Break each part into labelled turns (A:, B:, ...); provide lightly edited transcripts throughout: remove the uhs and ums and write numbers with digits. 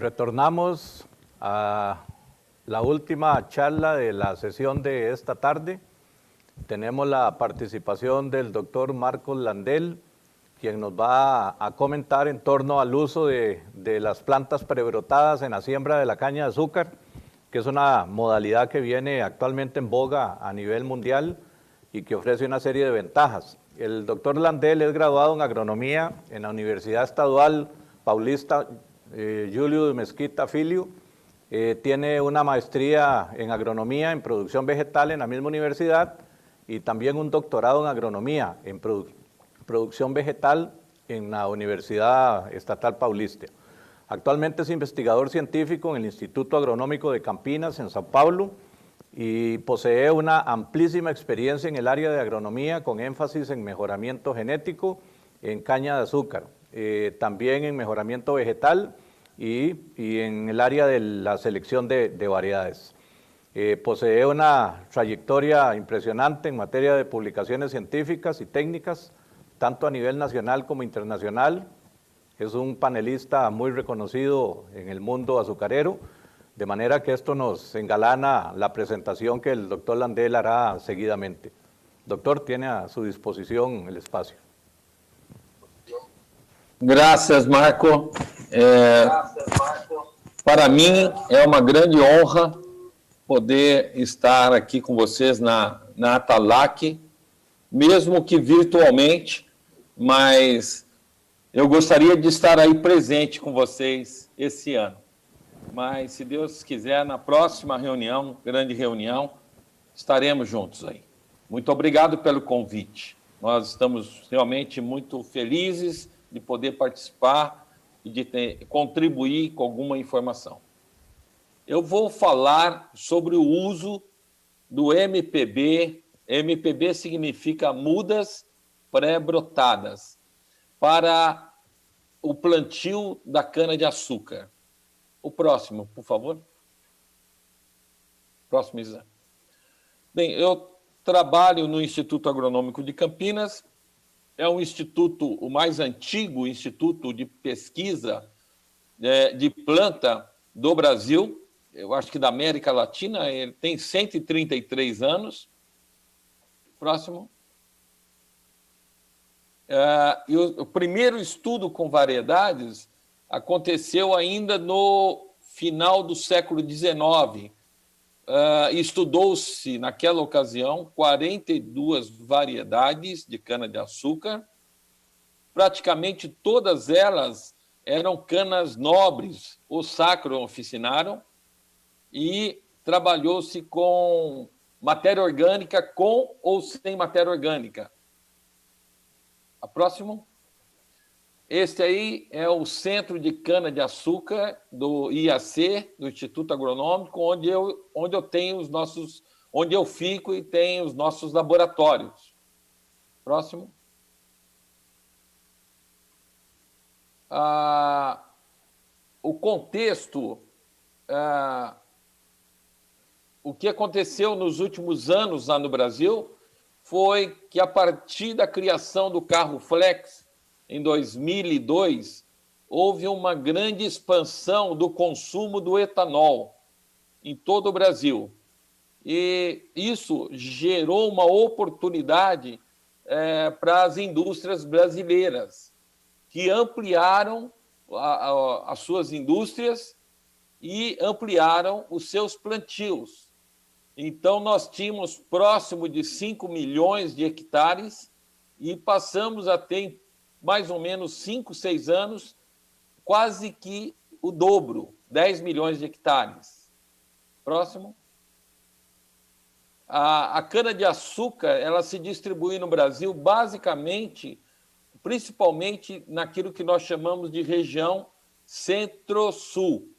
A: Retornamos a la última charla de la sesión de esta tarde. Tenemos la participación del doctor Marcos Landel, quien nos va a comentar en torno al uso de las plantas prebrotadas en la siembra de la caña de azúcar, que es una modalidad que viene actualmente en boga a nivel mundial y que ofrece una serie de ventajas. El doctor Landel es graduado en agronomía en la Universidad Estadual Paulista Julio de Mesquita Filho. Tiene una maestría en agronomía en producción vegetal en la misma universidad y también un doctorado en agronomía en producción vegetal en la Universidad Estatal Paulista. Actualmente es investigador científico en el Instituto Agronómico de Campinas, en Sao Paulo, y posee una amplísima experiencia en el área de agronomía con énfasis en mejoramiento genético en caña de azúcar, también en mejoramiento vegetal y en el área de la selección de variedades. Posee una trayectoria impresionante en materia de publicaciones científicas y técnicas, tanto a nivel nacional como internacional. Es un panelista muy reconocido en el mundo azucarero, de manera que esto nos engalana la presentación que el doctor Landel hará seguidamente. Doctor, tiene a su disposición el espacio.
B: Graças, Marco. Para mim, é uma grande honra poder estar aqui com vocês na Atalac, mesmo que virtualmente, mas eu gostaria de estar aí presente com vocês esse ano. Mas, se Deus quiser, na próxima reunião, grande reunião, estaremos juntos aí. Muito obrigado pelo convite. Nós estamos realmente muito felizes de poder participar e de contribuir com alguma informação. Eu vou falar sobre o uso do MPB. MPB significa mudas pré-brotadas para o plantio da cana-de-açúcar. O próximo, por favor. Próximo exame. Bem, eu trabalho no Instituto Agronômico de Campinas. É um instituto, o mais antigo instituto de pesquisa de planta do Brasil, eu acho que da América Latina. Ele tem 133 anos. Próximo. E o primeiro estudo com variedades aconteceu ainda no final do século XIX. Estudou-se, naquela ocasião, 42 variedades de cana-de-açúcar. Praticamente todas elas eram canas nobres ou sacro officinarum, e trabalhou-se com matéria orgânica, com ou sem matéria orgânica. A próximo. Este aí é o Centro de Cana-de-Açúcar do IAC, do Instituto Agronômico, onde eu tenho onde eu fico e tenho os nossos laboratórios. Próximo. O contexto, o que aconteceu nos últimos anos lá no Brasil foi que, a partir da criação do carro flex, em 2002, houve uma grande expansão do consumo do etanol em todo o Brasil. E isso gerou uma oportunidade para as indústrias brasileiras, que ampliaram as suas indústrias e ampliaram os seus plantios. Então, nós tínhamos próximo de 5 milhões de hectares e passamos a ter, mais ou menos 5, 6 anos, quase que o dobro, 10 milhões de hectares. Próximo. A cana-de-açúcar, ela se distribui no Brasil principalmente naquilo que nós chamamos de região centro-sul.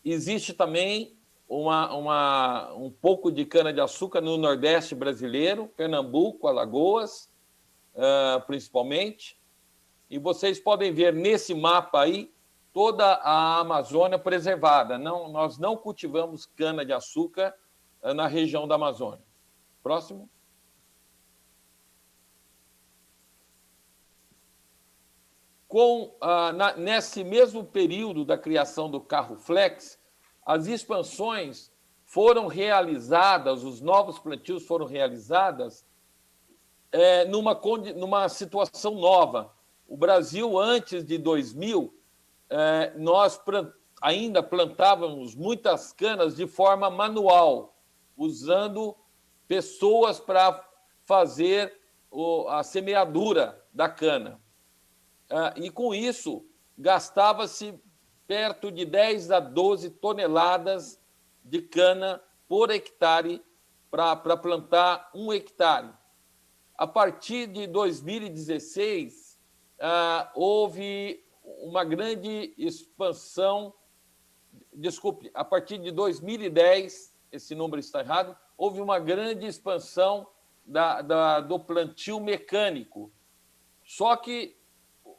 B: Existe também um pouco de cana-de-açúcar no Nordeste brasileiro, Pernambuco, Alagoas, principalmente, e vocês podem ver nesse mapa aí toda a Amazônia preservada. Nós não cultivamos cana-de-açúcar na região da Amazônia. Próximo. Nesse mesmo período da criação do carro flex, as expansões foram realizadas, os novos plantios foram realizadas numa situação nova. O Brasil, antes de 2000, nós ainda plantávamos muitas canas de forma manual, usando pessoas para fazer a semeadura da cana. E, com isso, gastava-se perto de 10 a 12 toneladas de cana por hectare para plantar 1 hectare. A partir de 2016, houve uma grande expansão. Desculpe, a partir de 2010, esse número está errado, houve uma grande expansão do plantio mecânico. Só que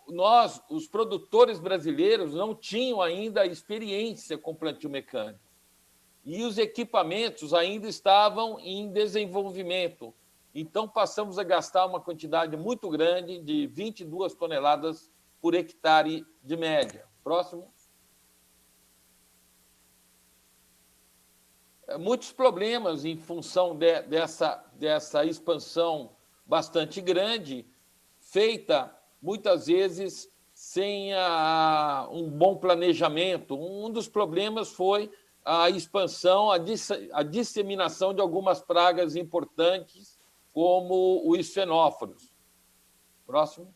B: nós, os produtores brasileiros, não tinham ainda experiência com plantio mecânico. E os equipamentos ainda estavam em desenvolvimento. Então, passamos a gastar uma quantidade muito grande de 22 toneladas por hectare de média. Próximo. Muitos problemas em função dessa expansão bastante grande, feita muitas vezes sem um bom planejamento. Um dos problemas foi a expansão, a disseminação de algumas pragas importantes, como os fenóforos. Próximo.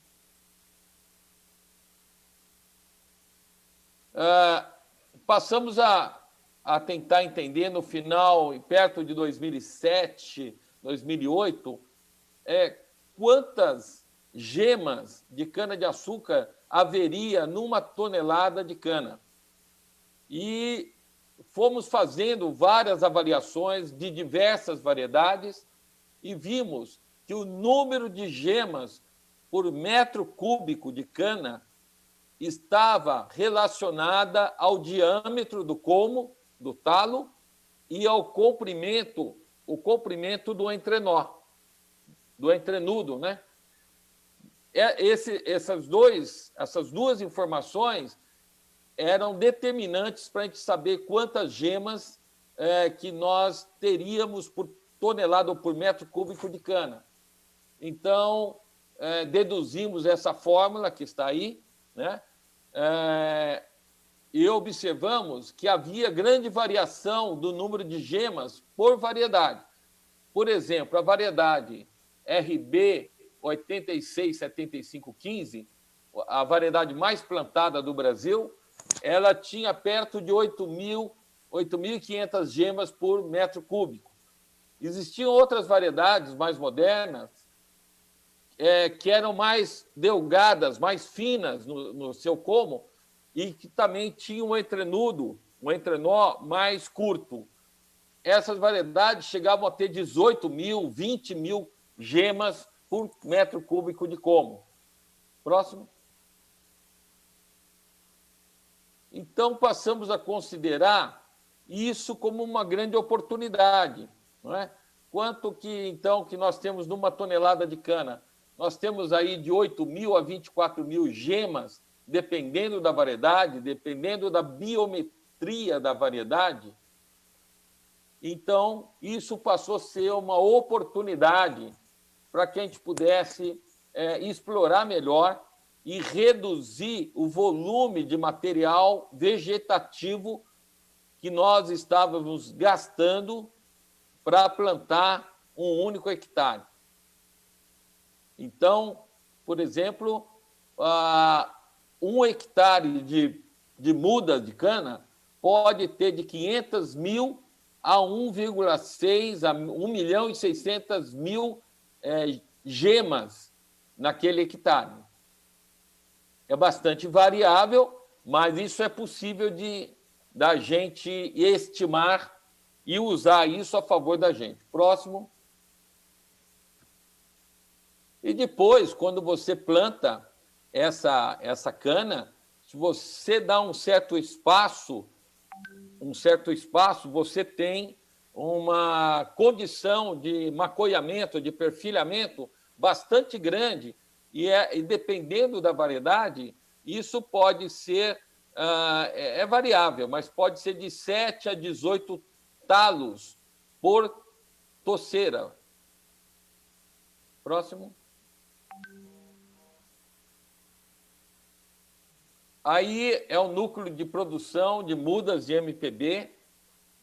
B: Passamos a tentar entender no final, perto de 2007, 2008, quantas gemas de cana-de-açúcar haveria numa tonelada de cana. E fomos fazendo várias avaliações de diversas variedades e vimos que o número de gemas por metro cúbico de cana estava relacionada ao diâmetro do colmo, do talo, e ao comprimento do entrenó, do entrenudo, né? Essas duas informações eram determinantes para a gente saber quantas gemas que nós teríamos por tonelada ou por metro cúbico de cana. Então, deduzimos essa fórmula que está aí, né? E observamos que havia grande variação do número de gemas por variedade. Por exemplo, a variedade RB 867515, a variedade mais plantada do Brasil, ela tinha perto de 8.500 gemas por metro cúbico. Existiam outras variedades mais modernas que eram mais delgadas, mais finas no seu como e que também tinham um entrenó mais curto. Essas variedades chegavam a ter 18.000, 20.000 gemas por metro cúbico de como. Próximo. Então, passamos a considerar isso como uma grande oportunidade, não é? Quanto que, então, que nós temos numa tonelada de cana? Nós temos aí de 8.000 a 24.000 gemas, dependendo da variedade, dependendo da biometria da variedade. Então, isso passou a ser uma oportunidade para que a gente pudesse explorar melhor e reduzir o volume de material vegetativo que nós estávamos gastando para plantar um único hectare. Então, por exemplo, 1 hectare de muda de cana pode ter de 500.000 a 1,6 a 1.600.000 gemas naquele hectare. É bastante variável, mas isso é possível da gente estimar e usar isso a favor da gente. Próximo. E depois, quando você planta essa cana, se você dá um certo espaço, você tem uma condição de macoiamento, de perfilhamento bastante grande, e dependendo da variedade, Isso pode ser, é variável, mas pode ser de 7 a 18 talos por toceira. Próximo. Aí é o núcleo de produção de mudas de MPB,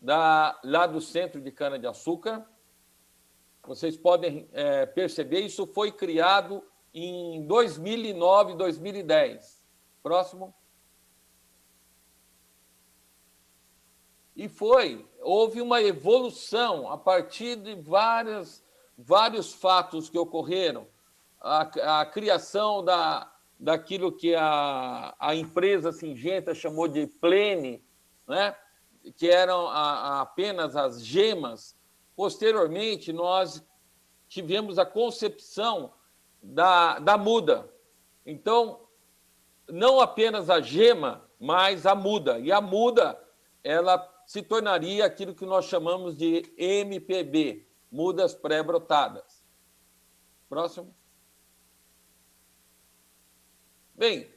B: lá do centro de cana-de-açúcar. Vocês podem perceber, isso foi criado em 2009, 2010. Próximo. E houve uma evolução a partir de vários fatos que ocorreram. A criação daquilo que a empresa Syngenta chamou de plene, né? Que eram apenas as gemas. Posteriormente, nós tivemos a concepção da muda. Então, não apenas a gema, mas a muda. E a muda, ela se tornaria aquilo que nós chamamos de MPB, mudas pré-brotadas. Próximo. Bem,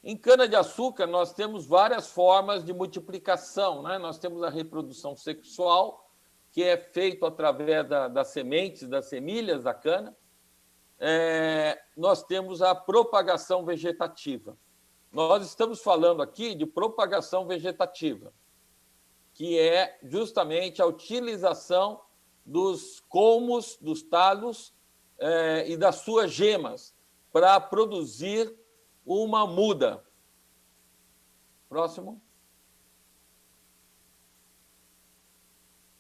B: em cana-de-açúcar nós temos várias formas de multiplicação, né? Nós temos a reprodução sexual, que é feito através das sementes, das semilhas da cana. Nós temos a propagação vegetativa. Nós estamos falando aqui de propagação vegetativa, que é justamente a utilização dos colmos, dos talos e das suas gemas para produzir uma muda. Próximo.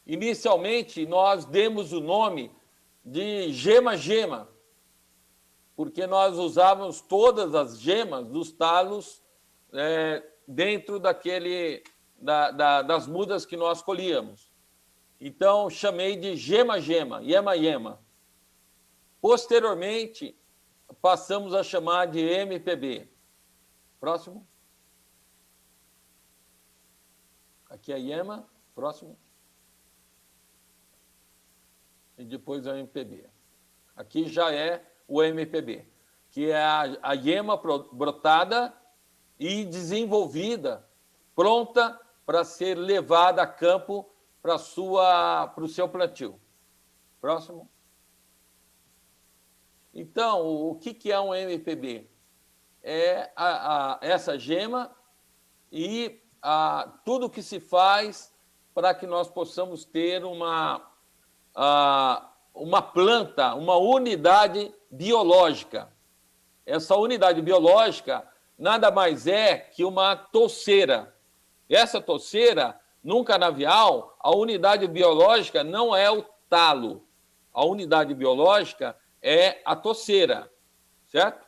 B: Inicialmente, nós demos o nome de gema-gema, porque nós usávamos todas as gemas dos talos dentro das mudas que nós colhíamos. Então, chamei de gema-gema, yema-yema. Posteriormente, passamos a chamar de MPB. Próximo. Aqui é a yema. Próximo. E depois é o MPB. Aqui já é o MPB, que é a yema brotada e desenvolvida, pronta para ser levada a campo para o seu plantio. Próximo. Então, o que é um MPB? É essa gema e tudo que se faz para que nós possamos ter uma planta, uma unidade biológica. Essa unidade biológica nada mais é que uma toceira. Essa toceira, num canavial, a unidade biológica não é o talo. A unidade biológica é a toceira, certo?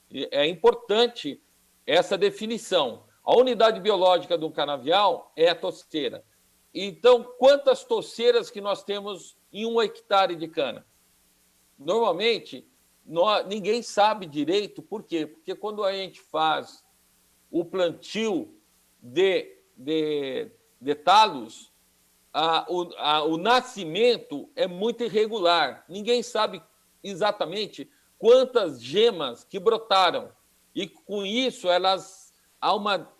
B: E é importante essa definição. A unidade biológica do canavial é a toceira. Então, quantas toceiras que nós temos em 1 hectare de cana? Normalmente, ninguém sabe direito. Por quê? Porque quando a gente faz o plantio de talos, o nascimento é muito irregular. Ninguém sabe exatamente quantas gemas que brotaram. E, com isso,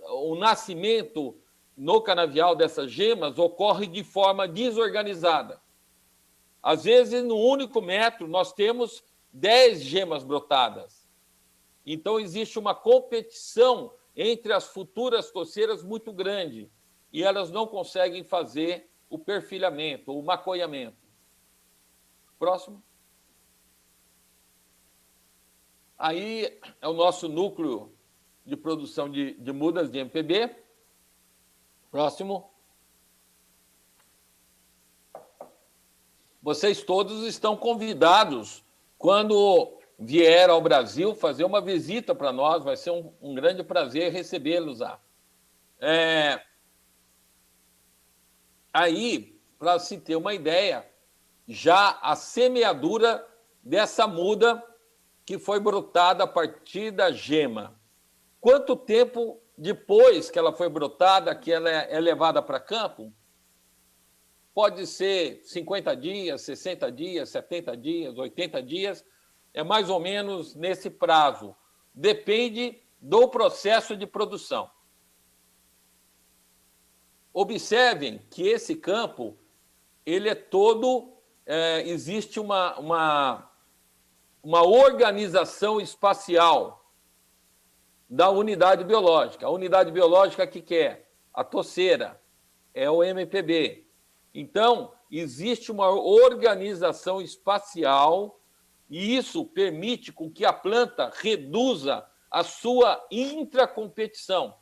B: o nascimento no canavial dessas gemas ocorre de forma desorganizada. Às vezes, no único metro, nós temos 10 gemas brotadas. Então, existe uma competição entre as futuras toceiras muito grande e elas não conseguem fazer o perfilhamento, o macoiamento. Próximo. Aí é o nosso núcleo de produção de mudas de MPB. Próximo. Vocês todos estão convidados, quando vier ao Brasil, fazer uma visita para nós. Vai ser um grande prazer recebê-los lá. Aí, para se ter uma ideia, já a semeadura dessa muda que foi brotada a partir da gema. Quanto tempo depois que ela foi brotada, que ela é levada para campo? Pode ser 50 dias, 60 dias, 70 dias, 80 dias, é mais ou menos nesse prazo. Depende do processo de produção. Observem que esse campo, ele é todo, existe uma organização espacial da unidade biológica. A unidade biológica que é? A toceira, é o MPB. Então, existe uma organização espacial e isso permite com que a planta reduza a sua intracompetição.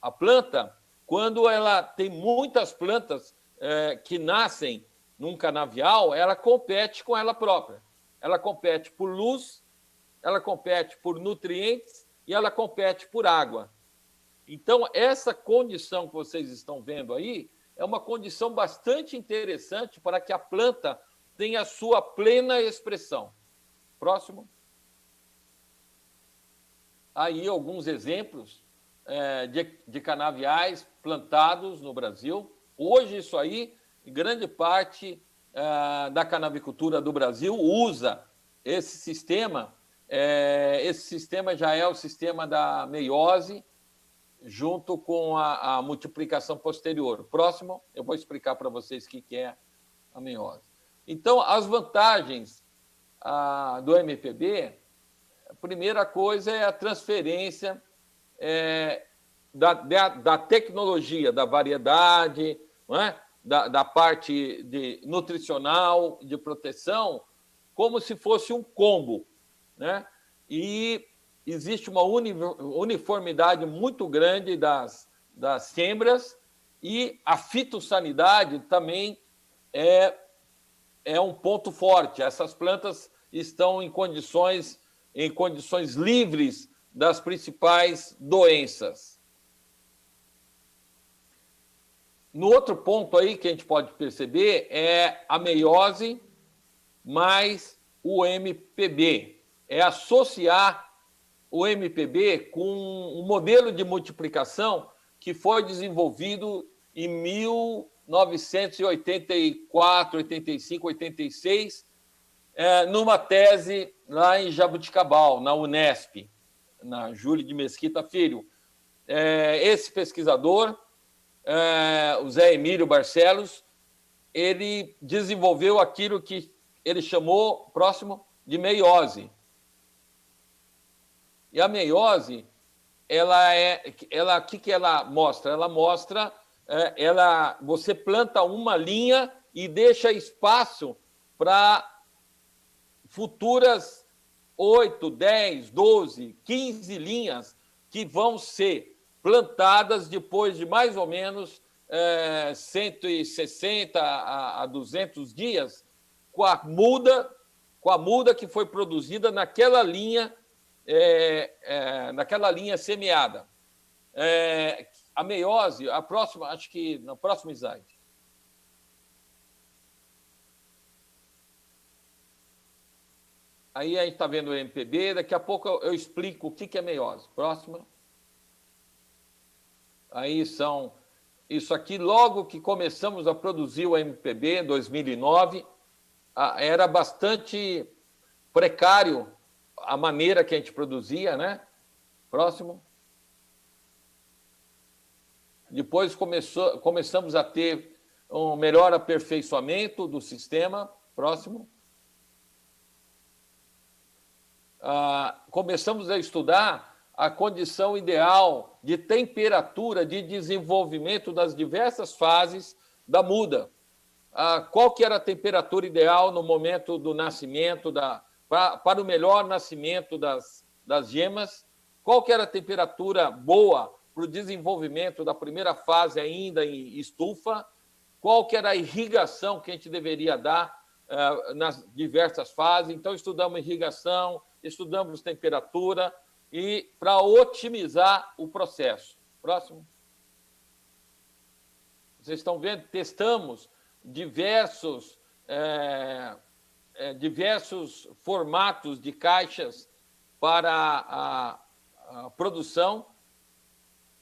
B: A planta, quando ela tem muitas plantas que nascem num canavial, ela compete com ela própria. Ela compete por luz, ela compete por nutrientes e ela compete por água. Então, essa condição que vocês estão vendo aí é uma condição bastante interessante para que a planta tenha a sua plena expressão. Próximo. Aí alguns exemplos de canaviais plantados no Brasil. Hoje, isso aí, grande parte da canavicultura do Brasil usa esse sistema. Esse sistema já é o sistema da meiose, junto com a multiplicação posterior. Próximo, eu vou explicar para vocês o que é a meiose. Então, as vantagens do MPB, a primeira coisa é a transferência da tecnologia, da variedade, não é? da parte nutricional, de proteção, como se fosse um combo, né? E existe uma uniformidade muito grande das siembras e a fitossanidade também é um ponto forte. Essas plantas estão em condições livres das principais doenças. No outro ponto aí que a gente pode perceber é a meiose mais o MPB. É associar o MPB com um modelo de multiplicação que foi desenvolvido em 1984, 85, 86, numa tese lá em Jabuticabal, na Unesp, na Júlio de Mesquita Filho. Esse pesquisador, o Zé Emílio Barcelos, ele desenvolveu aquilo que ele chamou, próximo, de meiose. E a meiose, o que ela mostra? Ela mostra, você planta uma linha e deixa espaço para futuras 8, 10, 12, 15 linhas que vão ser plantadas depois de mais ou menos 160 a 200 dias, com a muda que foi produzida naquela linha semeada. A meiose, a próxima, acho que no próximo slide. Aí a gente está vendo o MPB, daqui a pouco eu explico o que é meiose. Próxima. Aí isso aqui, logo que começamos a produzir o MPB, em 2009, era bastante precário a maneira que a gente produzia, né? Próximo. Depois começamos a ter um melhor aperfeiçoamento do sistema. Próximo. Começamos a estudar a condição ideal de temperatura de desenvolvimento das diversas fases da muda. Qual que era a temperatura ideal no momento do nascimento, para o melhor nascimento das gemas? Qual que era a temperatura boa para o desenvolvimento da primeira fase ainda em estufa? Qual que era a irrigação que a gente deveria dar nas diversas fases? Então, estudamos irrigação, estudamos temperatura, e para otimizar o processo. Próximo. Vocês estão vendo? Testamos diversos formatos de caixas para a produção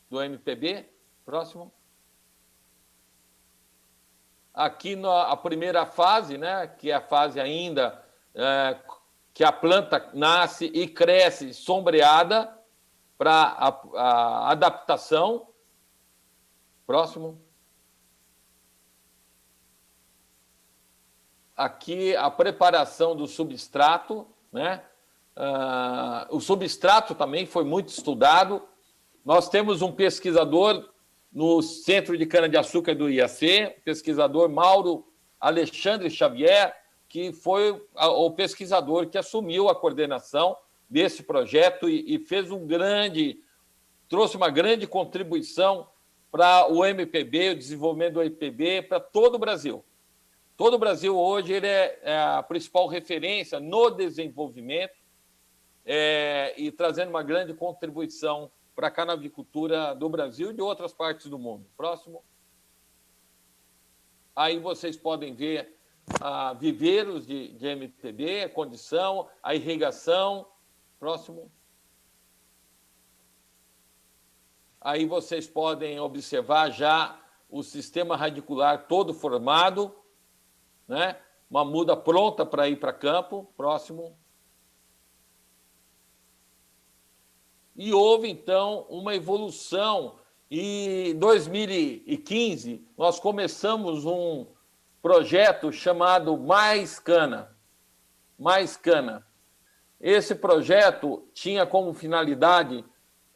B: do MPB. Próximo. Aqui a primeira fase, né, que é a fase ainda que a planta nasce e cresce sombreada, para a adaptação. Próximo. Aqui a preparação do substrato, né? O substrato também foi muito estudado. Nós temos um pesquisador no Centro de Cana-de-Açúcar do IAC, pesquisador Mauro Alexandre Xavier, que foi o pesquisador que assumiu a coordenação desse projeto e trouxe uma grande contribuição para o MPB, o desenvolvimento do MPB, para todo o Brasil. Todo o Brasil hoje ele é a principal referência no desenvolvimento e trazendo uma grande contribuição para a canavicultura do Brasil e de outras partes do mundo. Próximo. Aí vocês podem ver viveiros de MPB, a condição, a irrigação. Próximo. Aí vocês podem observar já o sistema radicular todo formado, né? Uma muda pronta para ir para campo. Próximo. E houve, então, uma evolução. E em 2015, nós começamos um projeto chamado Mais Cana. Mais Cana. Esse projeto tinha como finalidade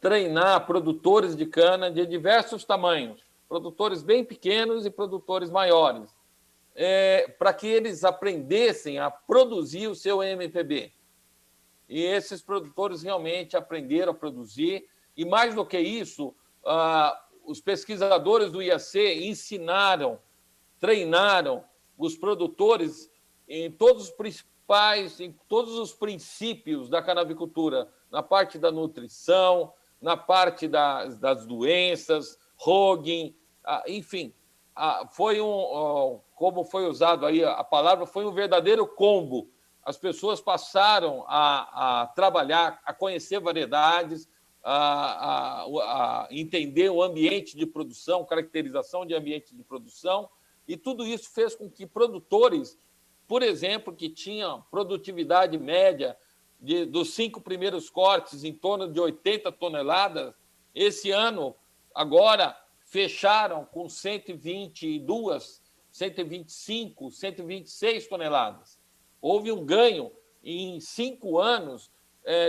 B: treinar produtores de cana de diversos tamanhos, produtores bem pequenos e produtores maiores, para que eles aprendessem a produzir o seu MPB. E esses produtores realmente aprenderam a produzir. E, mais do que isso, os pesquisadores do IAC ensinaram, treinaram os produtores em todos os princípios da canavicultura, na parte da nutrição, na parte das doenças, hogging, enfim. Como foi usado aí a palavra, foi um verdadeiro combo. As pessoas passaram a trabalhar, a conhecer variedades, a entender o ambiente de produção, caracterização de ambiente de produção, e tudo isso fez com que produtores, por exemplo, que tinham produtividade média dos 5 primeiros cortes em torno de 80 toneladas, esse ano, agora, fecharam com 122, 125, 126 toneladas. Houve um ganho em 5 anos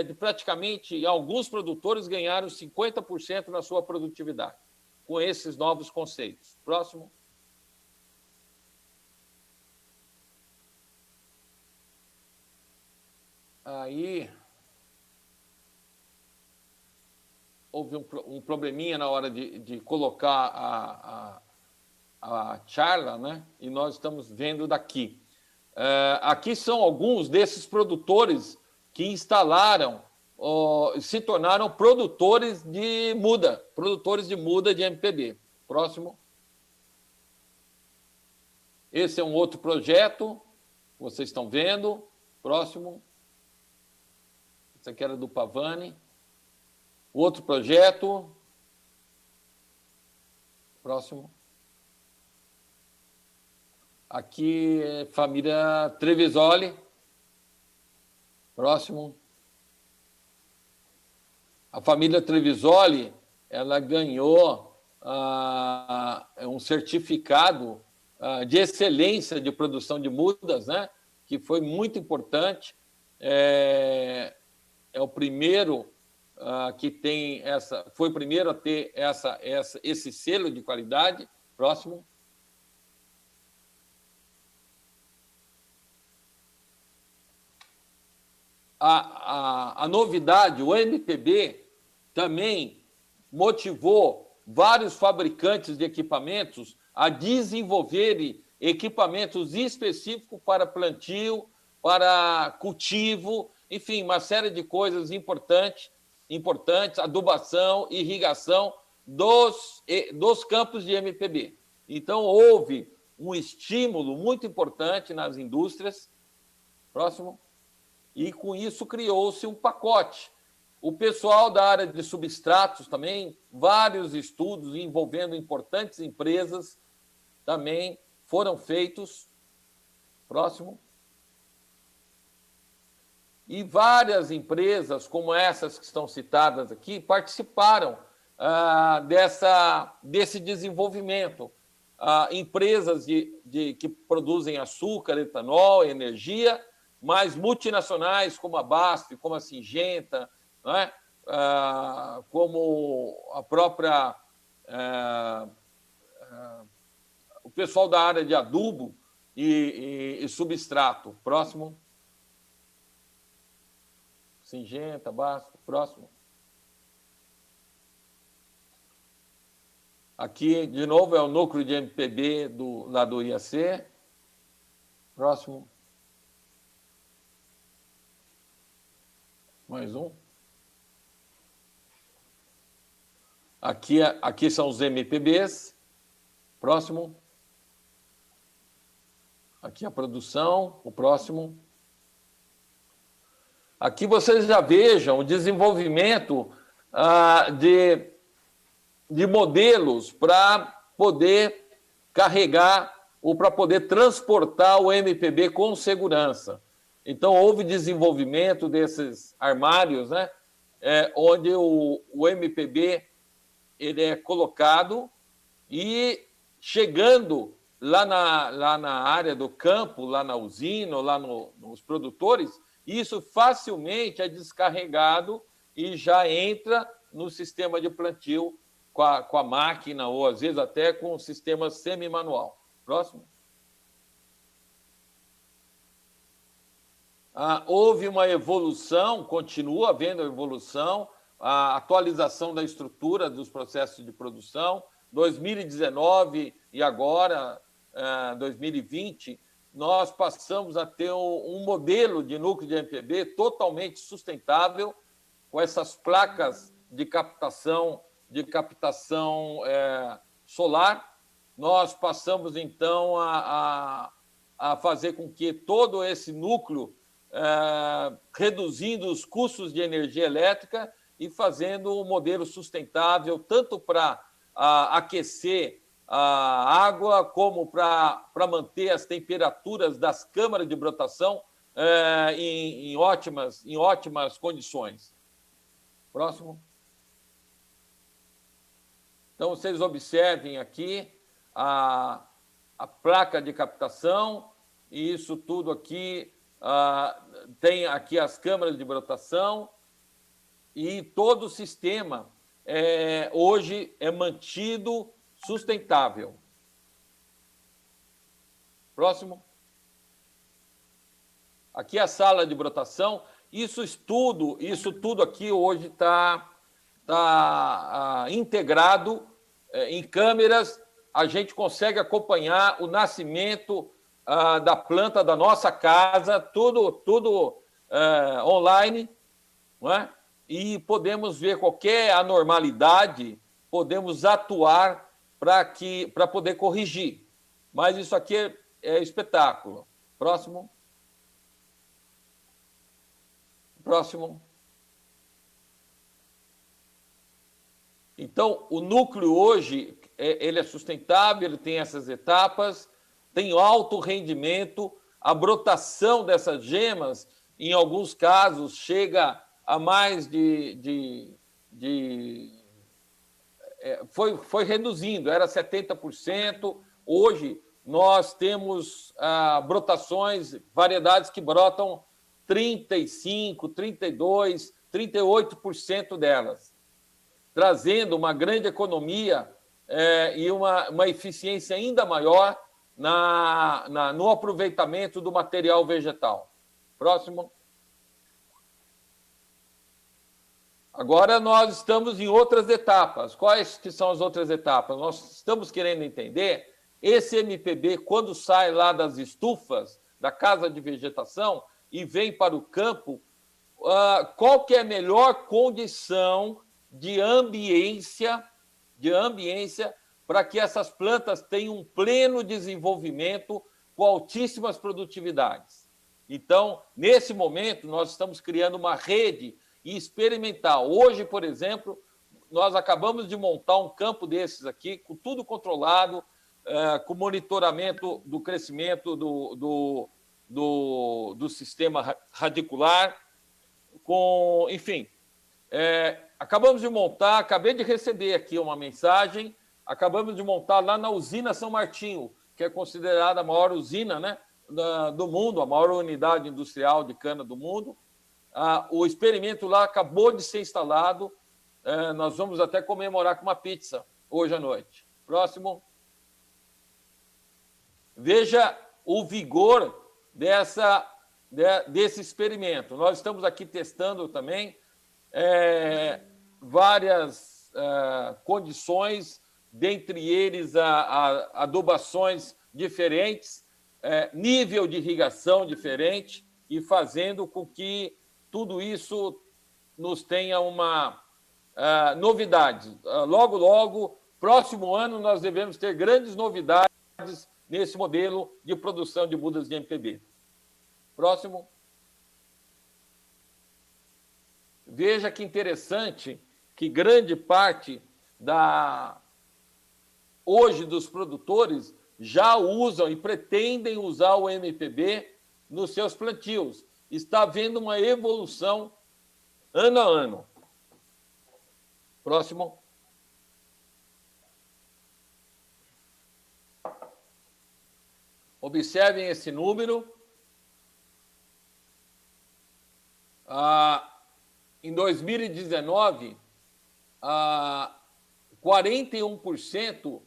B: de praticamente, alguns produtores ganharam 50% na sua produtividade, com esses novos conceitos. Próximo. Aí houve um probleminha na hora de colocar a charla, né? E nós estamos vendo daqui. Aqui são alguns desses produtores que instalaram, se tornaram produtores de muda de MPB. Próximo. Esse é um outro projeto, vocês estão vendo. Próximo. Esse aqui era do Pavani. Outro projeto. Próximo. Aqui, família Trevisoli. Próximo. A família Trevisoli, ela ganhou um certificado de excelência de produção de mudas, né? Que foi muito importante. É o primeiro que tem foi o primeiro a ter esse selo de qualidade. Próximo. A novidade, o MPB, também motivou vários fabricantes de equipamentos a desenvolverem equipamentos específicos para plantio, para cultivo, enfim, uma série de coisas importantes, adubação, irrigação dos campos de MPB. Então, houve um estímulo muito importante nas indústrias. Próximo. E, com isso, criou-se um pacote. O pessoal da área de substratos também, vários estudos envolvendo importantes empresas também foram feitos. Próximo. E várias empresas, como essas que estão citadas aqui, participaram desse desenvolvimento. Empresas que produzem açúcar, etanol, energia, mas multinacionais como a BASF, como a Syngenta, não é? Como a própria... o pessoal da área de adubo e substrato. Próximo. Syngenta, BASF. Próximo. Aqui, de novo, é o núcleo de MPB lá do IAC. Próximo. Mais um. Aqui são os MPBs. Próximo. Aqui a produção. O próximo. Aqui vocês já vejam o desenvolvimento de modelos para poder carregar ou para poder transportar o MPB com segurança. Então, houve desenvolvimento desses armários, né, onde o MPB ele é colocado e chegando lá na área do campo, lá na usina, lá nos produtores, isso facilmente é descarregado e já entra no sistema de plantio com a máquina, ou às vezes até com o sistema semi-manual. Próximo. Houve uma evolução, continua havendo evolução, a atualização da estrutura dos processos de produção. 2019 e agora, 2020, nós passamos a ter um modelo de núcleo de MPB totalmente sustentável, com essas placas de captação solar. Nós passamos, então, a fazer com que todo esse núcleo, reduzindo os custos de energia elétrica e fazendo um modelo sustentável, tanto para aquecer a água, como para manter as temperaturas das câmaras de brotação em ótimas condições. Próximo. Então, vocês observem aqui a placa de captação, e isso tudo aqui tem aqui as câmaras de brotação, e todo o sistema hoje é mantido sustentável. Próximo. Aqui a sala de brotação. Isso tudo aqui hoje está integrado em câmeras. A gente consegue acompanhar o nascimento da planta da nossa casa, tudo online, não é? E podemos ver qualquer anormalidade, podemos atuar para poder corrigir. Mas isso aqui é espetáculo. Próximo. Próximo. Então, o núcleo hoje, ele é sustentável, ele tem essas etapas, tem alto rendimento, a brotação dessas gemas, em alguns casos, chega a mais foi reduzindo, era 70%, hoje nós temos brotações, variedades que brotam 35%, 32%, 38% delas, trazendo uma grande economia e uma eficiência ainda maior no aproveitamento do material vegetal. Próximo. Agora nós estamos em outras etapas. Quais que são as outras etapas? Nós estamos querendo entender esse MPB, quando sai lá das estufas, da casa de vegetação, e vem para o campo, qual que é a melhor condição de ambiência para que essas plantas tenham um pleno desenvolvimento com altíssimas produtividades. Então, nesse momento, nós estamos criando uma rede experimental. Hoje, por exemplo, nós acabamos de montar um campo desses aqui, com tudo controlado, com monitoramento do crescimento do sistema radicular, Enfim, acabamos de montar, acabei de receber aqui uma mensagem, acabamos de montar lá na usina São Martinho, que é considerada a maior usina, né, do mundo, a maior unidade industrial de cana do mundo. O experimento lá acabou de ser instalado, nós vamos até comemorar com uma pizza hoje à noite. Próximo. Veja o vigor desse experimento. Nós estamos aqui testando também várias condições, dentre eles adubações diferentes, nível de irrigação diferente, e fazendo com que tudo isso nos tenha uma novidade. Logo, logo, próximo ano, nós devemos ter grandes novidades nesse modelo de produção de mudas de MPB. Próximo. Veja que interessante que grande parte hoje dos produtores já usam e pretendem usar o MPB nos seus plantios. Está havendo uma evolução ano a ano. Próximo. Observem esse número. Em 2019, 41%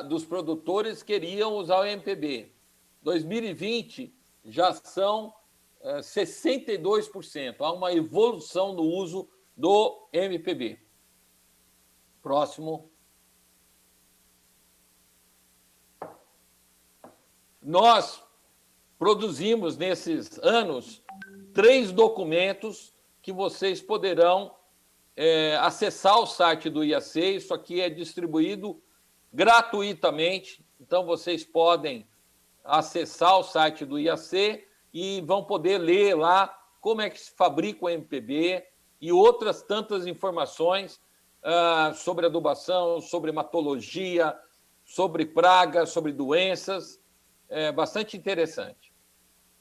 B: dos produtores queriam usar o MPB. 2020 já são 62%. Há uma evolução no uso do MPB. Próximo. Nós produzimos, nesses anos, 3 documentos que vocês poderão acessar o site do IAC. Isso aqui é distribuído gratuitamente, então vocês podem acessar o site do IAC e vão poder ler lá como é que se fabrica o MPB e outras tantas informações sobre adubação, sobre hematologia, sobre pragas, sobre doenças. É bastante interessante.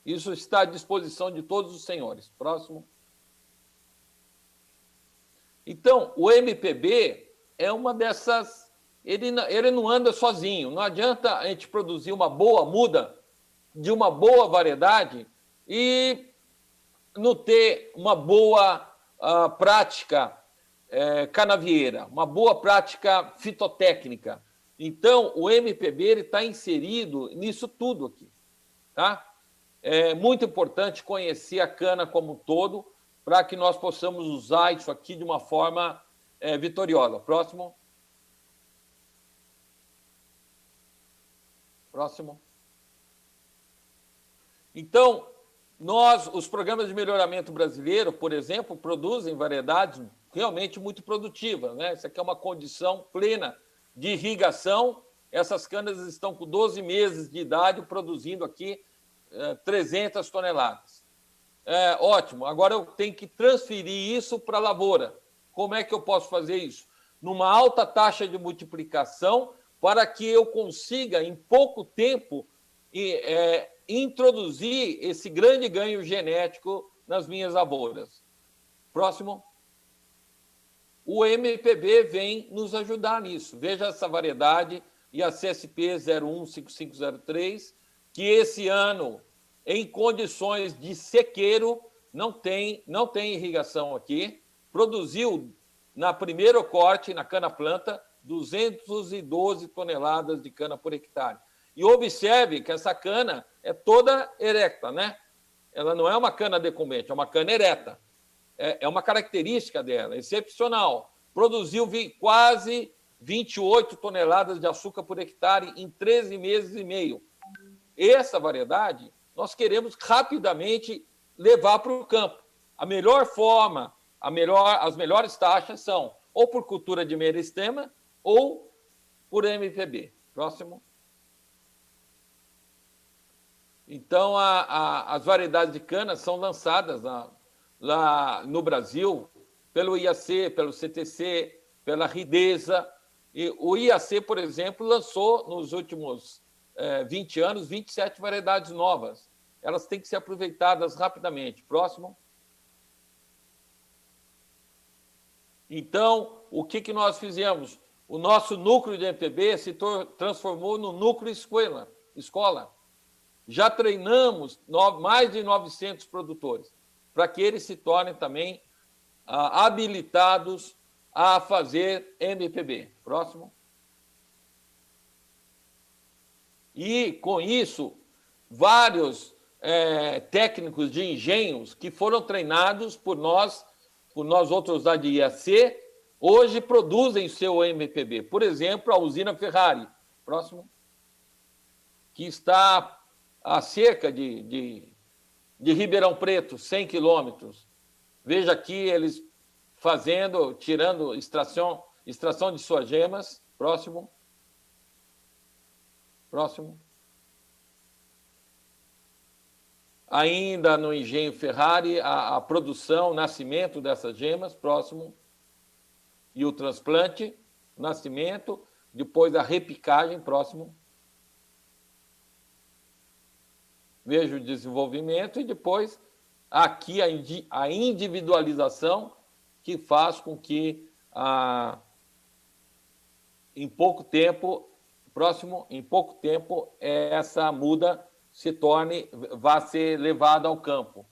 B: Isso está à disposição de todos os senhores. Próximo. Então, o MPB é uma dessas... Ele não anda sozinho. Não adianta a gente produzir uma boa muda de uma boa variedade e não ter uma boa prática canavieira, uma boa prática fitotécnica. Então, o MPB está inserido nisso tudo aqui. Tá? É muito importante conhecer a cana como um todo para que nós possamos usar isso aqui de uma forma vitoriosa. Próximo. Próximo. Então, os programas de melhoramento brasileiro, por exemplo, produzem variedades realmente muito produtivas, né? Isso aqui é uma condição plena de irrigação. Essas canas estão com 12 meses de idade, produzindo aqui 300 toneladas. Ótimo. Agora eu tenho que transferir isso para a lavoura. Como é que eu posso fazer isso? Numa alta taxa de multiplicação, para que eu consiga, em pouco tempo, introduzir esse grande ganho genético nas minhas lavouras. Próximo. O MPB vem nos ajudar nisso. Veja essa variedade, IAC-SP 015503, que esse ano, em condições de sequeiro, não tem irrigação aqui, produziu, na primeiro corte, na cana-planta, 212 toneladas de cana por hectare. E observe que essa cana é toda erecta, né? Ela não é uma cana decumbente, é uma cana ereta. É uma característica dela, excepcional. Produziu quase 28 toneladas de açúcar por hectare em 13 meses e meio. Essa variedade, nós queremos rapidamente levar para o campo. A melhor forma, as melhores taxas são ou por cultura de meristema ou por MPB. Próximo. Então, as variedades de cana são lançadas lá no Brasil pelo IAC, pelo CTC, pela Ridesa. E o IAC, por exemplo, lançou nos últimos 20 anos 27 variedades novas. Elas têm que ser aproveitadas rapidamente. Próximo. Então, o que nós fizemos? O nosso núcleo de MPB se transformou no núcleo escola. Já treinamos mais de 900 produtores, para que eles se tornem também habilitados a fazer MPB. Próximo. E, com isso, vários técnicos de engenhos que foram treinados por nós outros da IAC, hoje produzem seu MPB. Por exemplo, a usina Ferrari, próximo, que está a cerca de Ribeirão Preto, 100 quilômetros. Veja aqui eles tirando extração de suas gemas. Próximo. Próximo. Ainda no engenho Ferrari, a produção, o nascimento dessas gemas. Próximo. E o transplante, nascimento, depois a repicagem. Próximo. Veja o desenvolvimento e depois aqui a individualização, que faz com que em pouco tempo essa muda vá ser levada ao campo.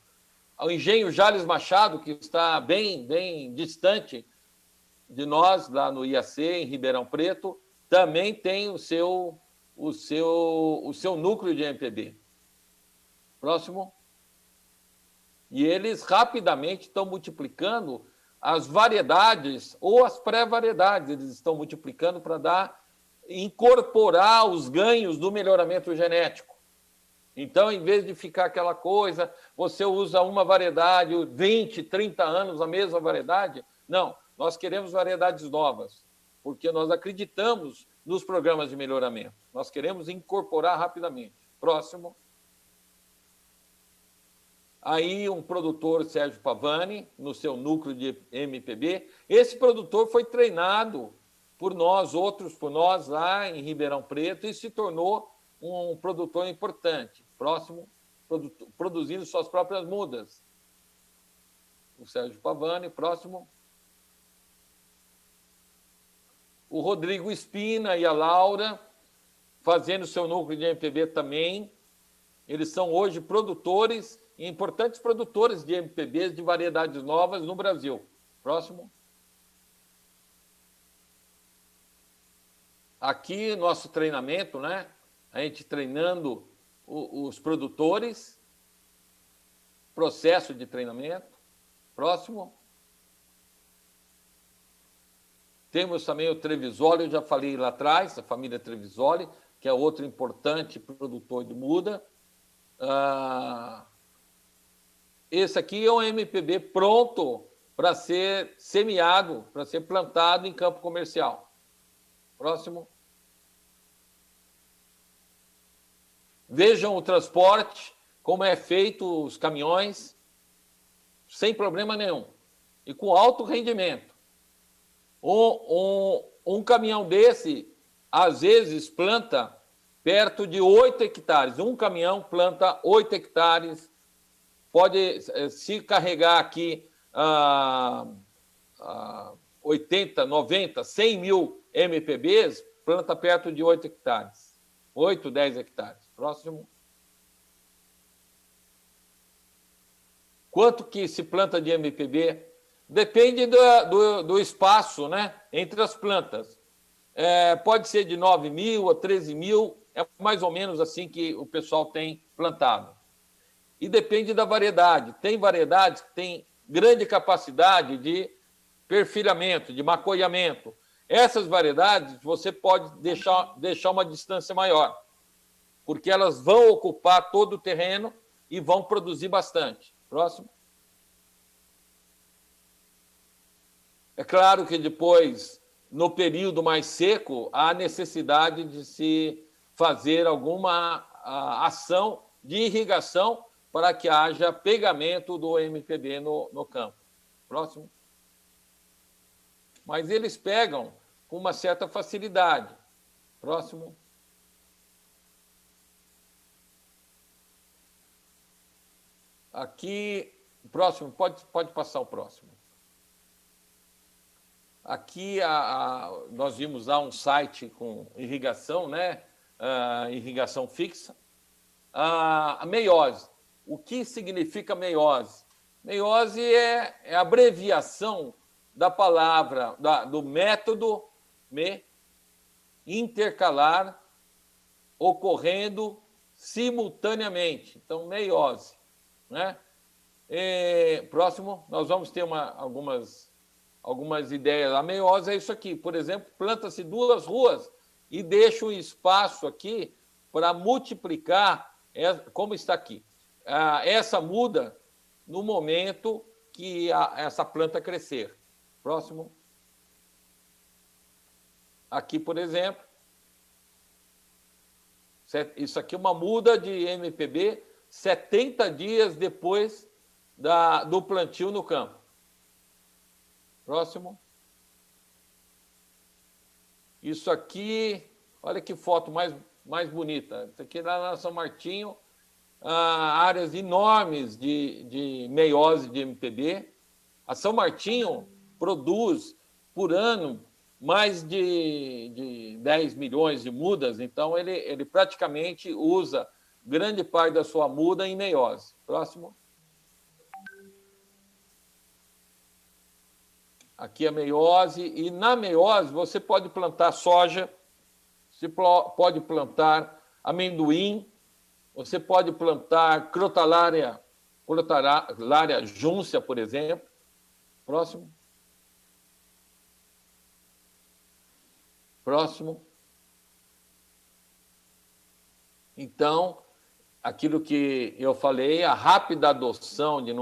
B: O engenho Jales Machado, que está bem distante de nós, lá no IAC, em Ribeirão Preto, também tem o seu núcleo de MPB. Próximo. E eles rapidamente estão multiplicando as variedades ou as pré-variedades. Eles estão multiplicando para incorporar os ganhos do melhoramento genético. Então, em vez de ficar aquela coisa, você usa uma variedade, 20, 30 anos, a mesma variedade. Não, nós queremos variedades novas, porque nós acreditamos nos programas de melhoramento. Nós queremos incorporar rapidamente. Próximo. Aí um produtor, Sérgio Pavani, no seu núcleo de MPB. Esse produtor foi treinado por nós lá em Ribeirão Preto, e se tornou um produtor importante. Próximo, produzindo suas próprias mudas. O Sérgio Pavani. Próximo. O Rodrigo Espina e a Laura, fazendo seu núcleo de MPB também. Eles são hoje produtores, importantes produtores de MPBs de variedades novas no Brasil. Próximo. Aqui, nosso treinamento, né? A gente treinando os produtores, processo de treinamento. Próximo. Temos também o Trevisoli, eu já falei lá atrás, a família Trevisoli, que é outro importante produtor de muda. Esse aqui é um MPB pronto para ser semeado, para ser plantado em campo comercial. Próximo. Vejam o transporte, como é feito os caminhões, sem problema nenhum, e com alto rendimento. Um caminhão desse, às vezes, planta perto de 8 hectares. Um caminhão planta 8 hectares. Pode se carregar aqui 80, 90, 100 mil MPBs, planta perto de 8 hectares. 8, 10 hectares. Próximo. Quanto que se planta de MPB? Depende do espaço, né, entre as plantas. Pode ser de 9 mil a 13 mil, é mais ou menos assim que o pessoal tem plantado. E depende da variedade. Tem variedades que têm grande capacidade de perfilhamento, de macoiamento. Essas variedades você pode deixar uma distância maior, porque elas vão ocupar todo o terreno e vão produzir bastante. Próximo. É claro que depois, no período mais seco, há necessidade de se fazer alguma ação de irrigação para que haja pegamento do MPB no campo. Próximo. Mas eles pegam com uma certa facilidade. Próximo. Aqui, próximo, pode passar o próximo. aqui nós vimos lá um site com irrigação, né? Irrigação fixa. A meiose. O que significa meiose? Meiose é a abreviação da palavra, do método intercalar ocorrendo simultaneamente. Então, meiose. Né? Próximo, nós vamos ter algumas ideias. A meiose é isso aqui. Por exemplo, planta-se 2 ruas e deixa um espaço aqui para multiplicar, como está aqui. Essa muda no momento que essa planta crescer. Próximo. Aqui, por exemplo, isso aqui é uma muda de MPB 70 dias depois do plantio no campo. Próximo. Isso aqui, olha que foto mais bonita. Isso aqui lá na São Martinho, áreas enormes de meiose de MPB. A São Martinho produz por ano mais de 10 milhões de mudas, então ele praticamente usa grande parte da sua muda em meiose. Próximo. Aqui a meiose, e na meiose você pode plantar soja, você pode plantar amendoim, você pode plantar Crotalaria juncia, por exemplo. Próximo. Próximo. Então, aquilo que eu falei, a rápida adoção de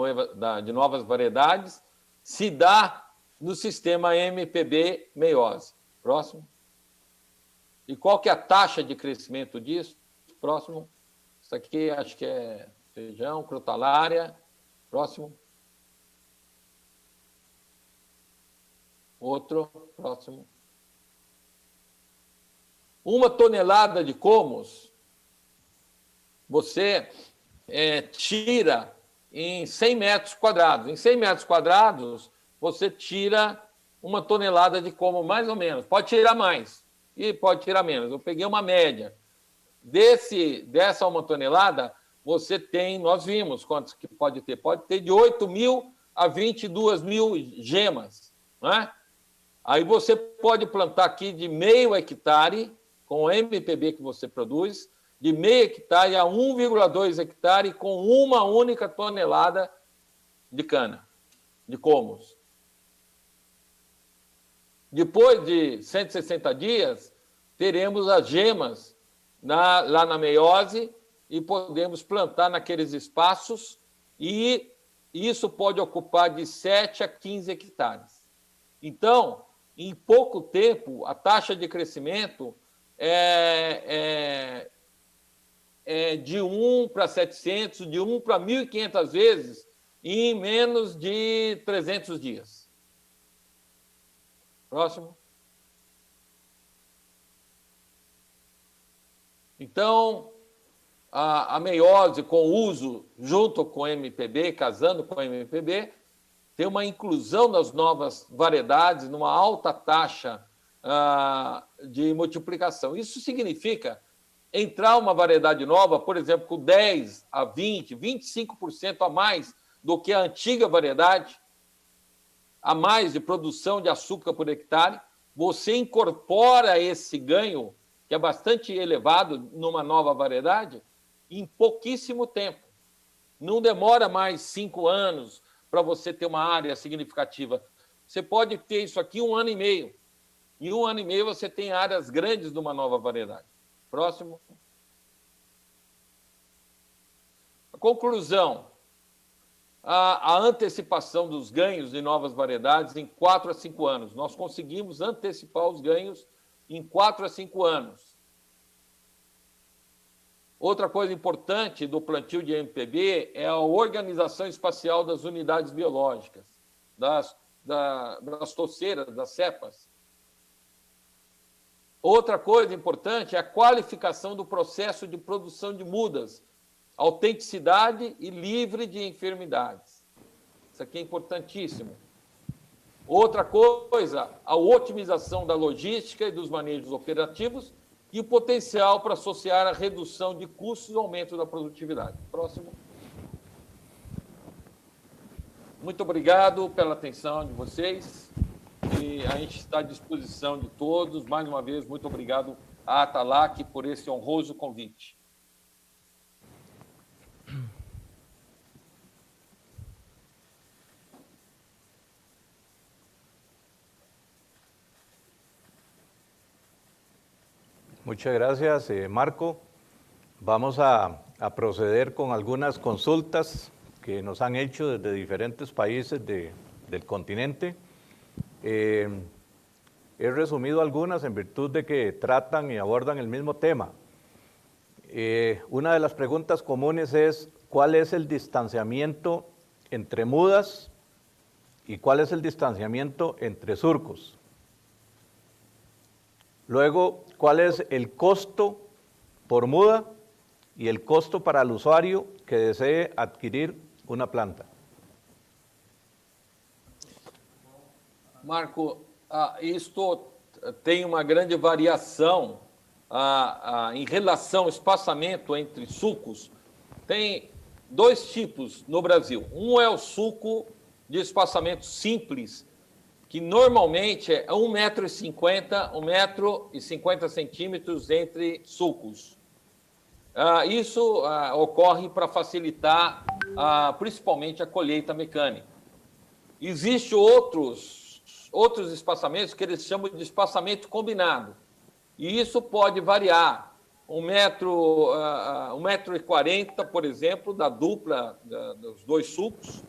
B: novas variedades se dá no sistema MPB meiose. Próximo. E qual que é a taxa de crescimento disso? Próximo. Isso aqui acho que é feijão, Crotalaria. Próximo. Outro. Próximo. 1 tonelada de comos, você tira em 100 metros quadrados. Em 100 metros quadrados, você tira 1 tonelada de como, mais ou menos. Pode tirar mais e pode tirar menos. Eu peguei uma média. Dessa 1 tonelada, você tem, nós vimos quantos que pode ter. Pode ter de 8.000 a 22.000 gemas. Né? Aí você pode plantar aqui de meio hectare, com o MPB que você produz, de meio hectare a 1,2 hectare com 1 única tonelada de cana, de comos. Depois de 160 dias, teremos as gemas lá na meiose e podemos plantar naqueles espaços, e isso pode ocupar de 7 a 15 hectares. Então, em pouco tempo, a taxa de crescimento é de 1 para 700, de 1 para 1.500 vezes em menos de 300 dias. Próximo. Então, a meiose com uso junto com o MPB, casando com o MPB, tem uma inclusão das novas variedades numa alta taxa de multiplicação. Isso significa entrar uma variedade nova, por exemplo, com 10 a 20, 25% a mais do que a antiga variedade, a mais de produção de açúcar por hectare, você incorpora esse ganho, que é bastante elevado numa nova variedade, em pouquíssimo tempo. Não demora mais 5 anos para você ter uma área significativa. Você pode ter isso aqui 1 ano e meio. Em 1 ano e meio você tem áreas grandes de uma nova variedade. Próximo. A conclusão. A antecipação dos ganhos de novas variedades em 4 a 5 anos. Nós conseguimos antecipar os ganhos em 4 a 5 anos. Outra coisa importante do plantio de MPB é a organização espacial das unidades biológicas, das toceiras, das cepas. Outra coisa importante é a qualificação do processo de produção de mudas, autenticidade e livre de enfermidades. Isso aqui é importantíssimo. Outra coisa, a otimização da logística e dos manejos operativos e o potencial para associar a redução de custos e aumento da produtividade. Próximo. Muito obrigado pela atenção de vocês e a gente está à disposição de todos. Mais uma vez, muito obrigado à Atalac por esse honroso convite.
A: Muchas gracias, Marco. Vamos a proceder con algunas consultas que nos han hecho desde diferentes países del continente. He resumido algunas en virtud de que tratan y abordan el mismo tema. Una de las preguntas comunes es, ¿cuál es el distanciamiento entre mudas y cuál es el distanciamiento entre surcos? Luego, ¿cuál es el costo por muda y el costo para el usuario que desee adquirir una planta?
B: Marco, isto tem uma grande variação em relação ao espaçamento entre sulcos. Tem dois tipos no Brasil. Um é o sulco de espaçamento simples, que normalmente é 1,50 m, 1,50 m entre sulcos. Isso ocorre para facilitar principalmente a colheita mecânica. Existem outros espaçamentos que eles chamam de espaçamento combinado. E isso pode variar. 1,40 m, por exemplo, da dupla dos dois sulcos,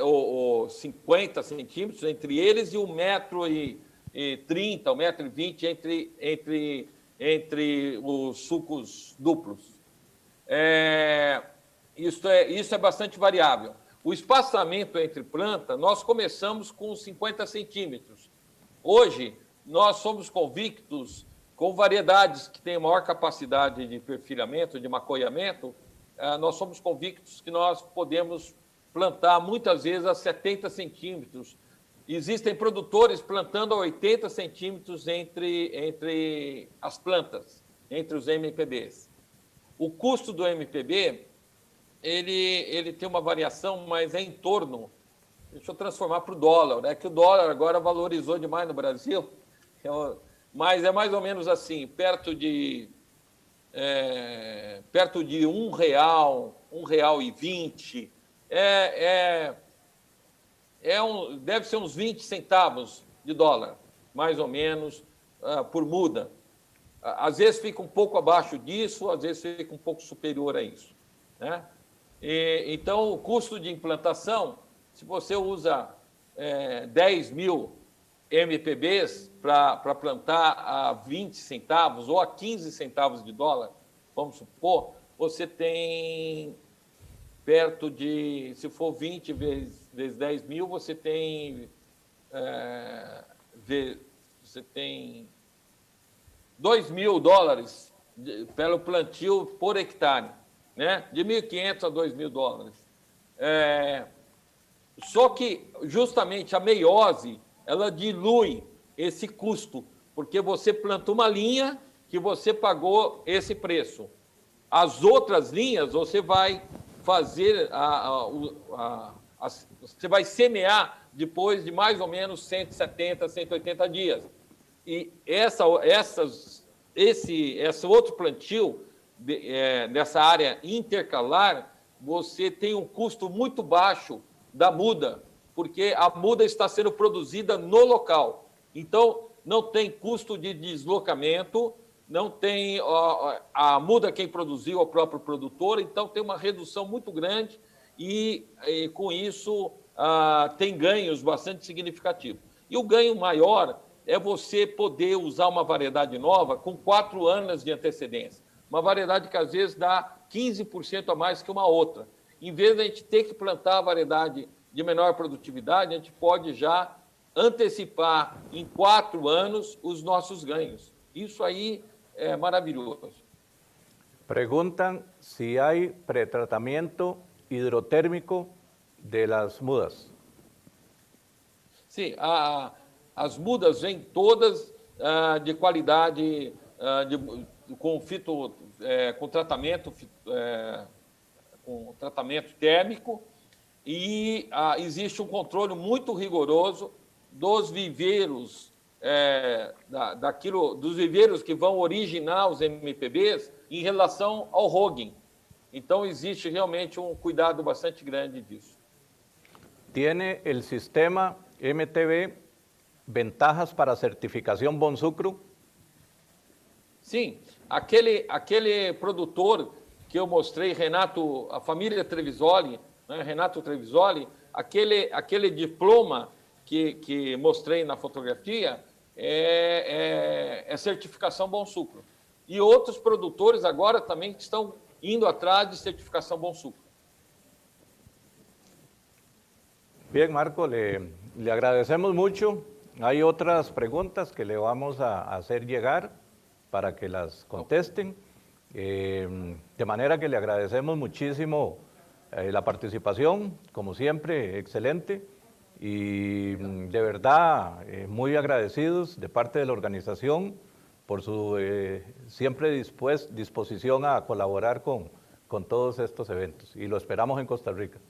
B: ou 50 centímetros entre eles, e 1,30 m, 1,20 m entre os sulcos duplos. Isso é bastante variável. O espaçamento entre planta, nós começamos com 50 centímetros. Hoje, nós somos convictos, com variedades que têm maior capacidade de perfilhamento, de macoeamento, nós somos convictos que nós podemos plantar muitas vezes a 70 centímetros. Existem produtores plantando a 80 centímetros entre as plantas, entre os MPBs. O custo do MPB, ele tem uma variação, mas é em torno... Deixa eu transformar para o dólar, né? Que o dólar agora valorizou demais no Brasil, mas é mais ou menos assim, perto de R$1, R$1,20. Deve ser uns 20 centavos de dólar, mais ou menos, por muda. Às vezes fica um pouco abaixo disso, às vezes fica um pouco superior a isso, né? Então, o custo de implantação, se você usa 10 mil MPBs para plantar a 20 centavos ou a 15 centavos de dólar, vamos supor, você tem perto de, se for 20 vezes 10 mil, você tem $2.000 pelo plantio por hectare, né? De 1.500 a $2.000. Só que, justamente, a meiose, ela dilui esse custo, porque você planta uma linha que você pagou esse preço. As outras linhas, você vai fazer, você vai semear depois de mais ou menos 170, 180 dias. E esse outro plantio, nessa área intercalar, você tem um custo muito baixo da muda, porque a muda está sendo produzida no local. Então, não tem custo de deslocamento, não tem a muda quem produziu, o próprio produtor, então tem uma redução muito grande e com isso, tem ganhos bastante significativos. E o ganho maior é você poder usar uma variedade nova com 4 anos de antecedência. Uma variedade que, às vezes, dá 15% a mais que uma outra. Em vez de a gente ter que plantar a variedade de menor produtividade, a gente pode já antecipar em 4 anos os nossos ganhos. Isso aí é maravilhoso.
A: Preguntan si hay pretratamiento hidrotérmico de las mudas.
B: Sim, as mudas vêm todas de qualidade, com tratamento térmico, e existe um controle muito rigoroso dos viveiros, dos viveiros que vão originar os MPBs em relação ao hogging. Então, existe realmente um cuidado bastante grande disso.
A: ¿Tiene el sistema MTB ventajas para certificación Bonsucro?
B: Sim, aquele produtor que eu mostrei, a família Trevisoli, né, Renato Trevisoli, aquele diploma que mostrei na fotografia é certificação Bonsucro. E outros produtores agora também estão indo atrás de certificação Bonsucro.
A: Bien, Marco, le agradecemos mucho. Hay otras preguntas que le vamos a hacer llegar para que las contesten. De manera que le agradecemos muchísimo la participación, como siempre, excelente. Y de verdad, muy agradecidos de parte de la organización por su siempre disposición a colaborar con todos estos eventos. Y lo esperamos en Costa Rica.